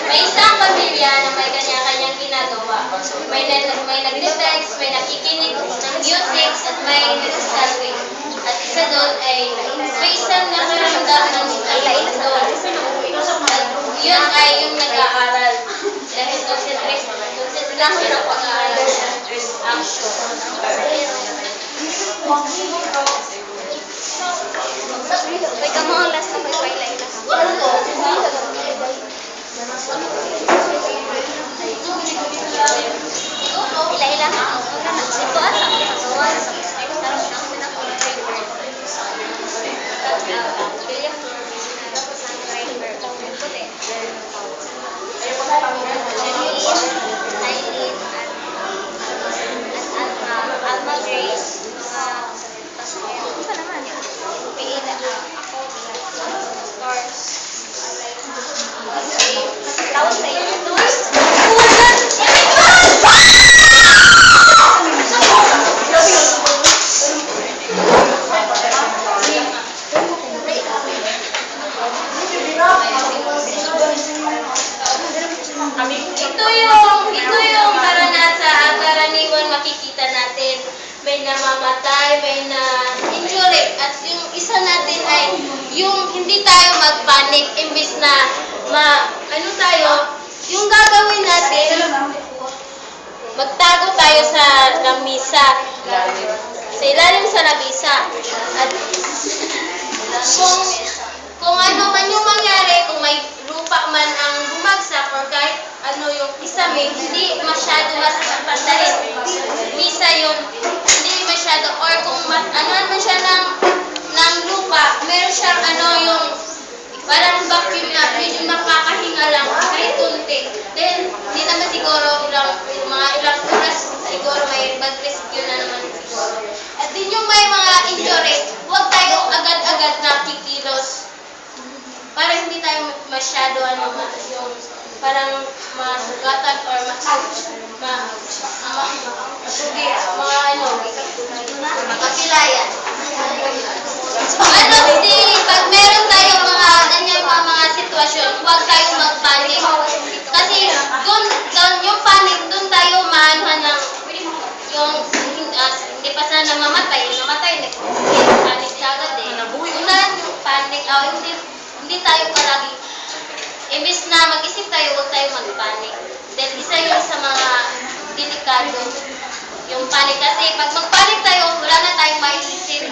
May isang pamilya na may kanya-kanyang ginagawa. May nagte-text, may nakikinig ng music, at may nagsasalwi. At isa doon ay may isang nakaramdam ng doon. At yun ay yung nag-aaral. Dahil concentration ang pag-aaral action. May kamang last na may twilight na ka. Ila-ila. Ito asa. Alma Grace. Isa naman yun. Piila. Ako. Stars. Tawag sa iyo. Ito yung karaniwan makikita natin. May namamatay, may na-injury. At yung isa natin ay yung hindi tayo mag-panic. Imbis na yung gagawin natin, magtago tayo sa lamisa. Sa ilalim sa lamisa. At kung ano man yung mangyari, kung may lupa man ang bumagsak or kahit ano yung isamin, hindi masyado masasaktan dahil misa yun, hindi masyado, or kung ano man siya ng lupa, meron siyang yung parang vacuum na medyo makakahinga lang kahit kunti. Then, hindi naman siguro mga ilang oras siguro may mag-rescue na naman siguro. At din yung may mga injury, huwag tayo agad-agad na kikilos. Para hindi tayo masyado yung parang masugatan or makapilayan. Pag meron tayong mga sitwasyon, huwag tayong mag-panic. Kasi doon yung panic, doon tayo maanuhan ng yung hindi pa sana namatay, panic agad eh. Unahan yung panic, hindi tayo palagi. Imbis na mag-isip tayo, huwag tayo mag-panic. Then isa yun sa mga delikado, yung panic. Kasi pag mag-panic tayo, wala na tayong maiisip.